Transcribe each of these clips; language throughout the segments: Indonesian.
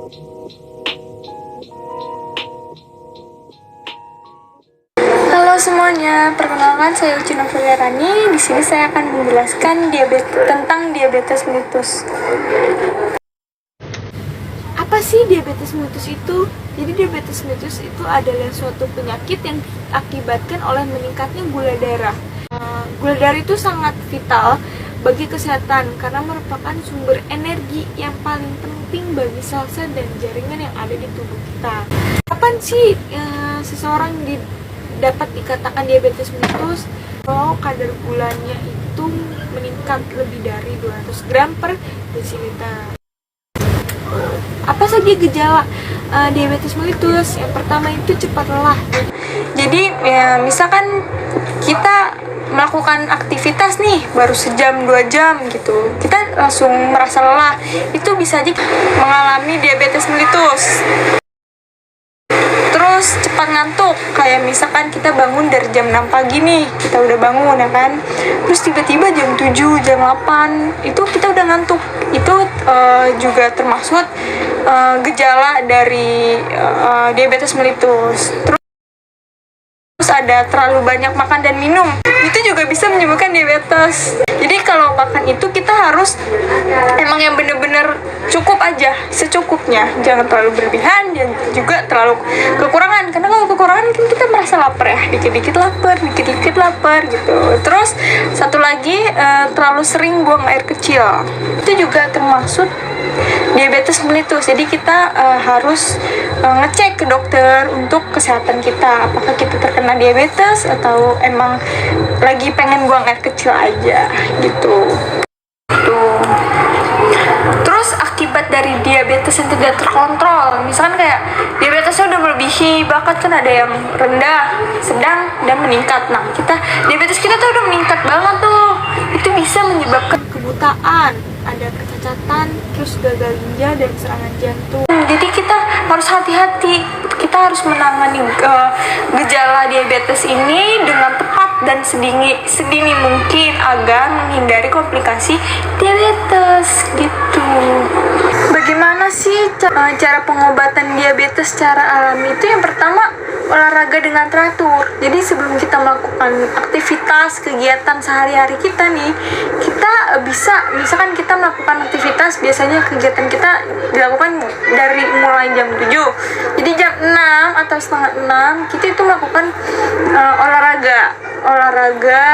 Halo semuanya, perkenalkan saya Uci Noviarani. Di sini saya akan menjelaskan tentang diabetes mellitus. Apa sih diabetes mellitus itu? Jadi diabetes mellitus itu adalah suatu penyakit yang diakibatkan oleh meningkatnya gula darah. Gula darah itu sangat vital bagi kesehatan karena merupakan sumber energi yang paling penting bagi sel-sel dan jaringan yang ada di tubuh kita. Kapan sih seseorang dapat dikatakan diabetes mellitus? Kalau kadar gulanya itu meningkat lebih dari 200 gram per desiliter. Apa saja gejala diabetes mellitus? Yang pertama itu cepat lelah. Jadi misalkan kita melakukan aktivitas nih baru sejam 2 jam gitu, kita langsung merasa lelah, itu bisa aja mengalami diabetes mellitus. Terus cepat ngantuk, kayak misalkan kita bangun dari jam 6 pagi nih, kita udah bangun ya kan, terus tiba-tiba jam 7, jam 8 itu kita udah ngantuk. Itu juga termasuk gejala dari diabetes mellitus. Terus ada terlalu banyak makan dan minum, itu juga bisa menyebabkan diabetes. Jadi kalau makan itu kita harus emang yang bener-bener cukup aja, secukupnya, jangan terlalu berlebihan dan juga terlalu kekurangan. Karena kalau kekurangan kan kita merasa lapar ya, dikit-dikit lapar gitu. Terus satu lagi, terlalu sering buang air kecil, itu juga termasuk diabetes mellitus. Jadi kita harus ngecek ke dokter untuk kesehatan kita, apakah kita terkena diabetes atau emang lagi pengen buang air kecil aja gitu. Terus akibat dari diabetes yang tidak terkontrol, misalkan kayak diabetesnya udah melebihi, bahkan kan ada yang rendah, sedang, dan meningkat. Nah, diabetes kita tuh udah meningkat banget tuh, itu bisa menyebabkan kebutaan, ada kecacatan, terus gagal ginjal dan serangan jantung. Jadi kita harus hati-hati, kita harus menangani gejala diabetes ini dengan tepat dan sedini mungkin agar menghindari komplikasi diabetes gitu. Bagaimana sih cara pengobatan diabetes secara alami? Itu yang pertama, olahraga dengan teratur. Jadi sebelum kita melakukan aktivitas kegiatan sehari-hari kita nih, kita bisa, misalkan kita melakukan aktivitas, biasanya kegiatan kita dilakukan dari mulai jam 7. Jadi jam 6 atau setengah 6 kita itu melakukan olahraga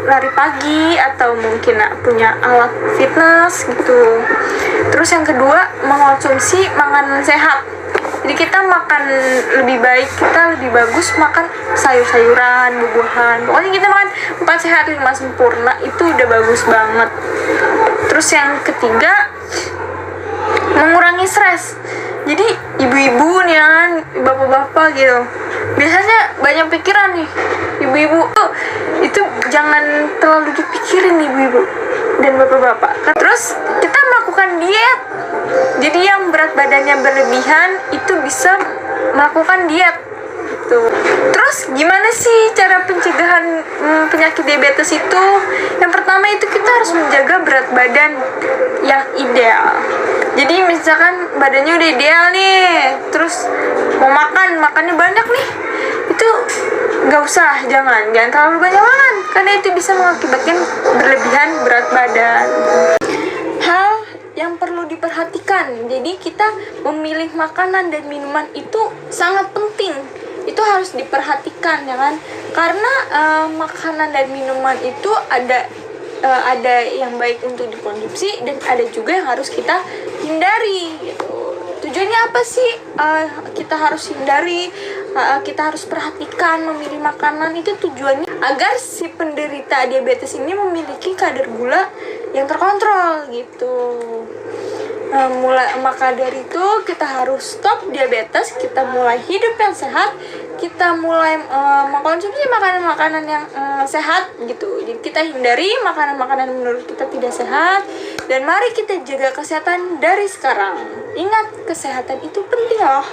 lari pagi atau mungkin punya alat fitness gitu. Terus yang kedua, mengonsumsi makanan sehat. Jadi kita makan lebih baik, kita lebih bagus makan sayur-sayuran, buah-buahan. Pokoknya kita makan sehat, 5 sempurna, itu udah bagus banget. Terus yang ketiga, mengurangi stres. Jadi ibu-ibu nih kan, bapak-bapak gitu, biasanya banyak pikiran nih. Ibu-ibu tuh itu jangan terlalu dipikirin, ibu-ibu dan bapak-bapak. Terus kita melakukan diet. Jadi yang berat badannya berlebihan itu bisa melakukan diet gitu. Terus gimana sih cara pencegahan penyakit diabetes itu? Yang pertama itu kita harus menjaga berat badan yang ideal. Jadi misalkan badannya udah ideal nih, terus mau makannya banyak nih, itu nggak usah, jangan terlalu banyak makan, karena itu bisa mengakibatkan berlebihan berat badan. Hal yang perlu diperhatikan, jadi kita memilih makanan dan minuman itu sangat penting, itu harus diperhatikan ya kan, karena makanan dan minuman itu ada yang baik untuk dikonsumsi dan ada juga yang harus kita hindari gitu. Tujuannya apa sih kita harus hindari, kita harus perhatikan memilih makanan itu tujuannya agar si penderita diabetes ini memiliki kadar gula yang terkontrol gitu. Maka dari itu kita harus stop diabetes, kita mulai hidup yang sehat, kita mulai mengkonsumsi makanan-makanan yang sehat gitu. Jadi kita hindari makanan-makanan menurut kita tidak sehat, dan mari kita jaga kesehatan dari sekarang. Ingat, kesehatan itu penting loh.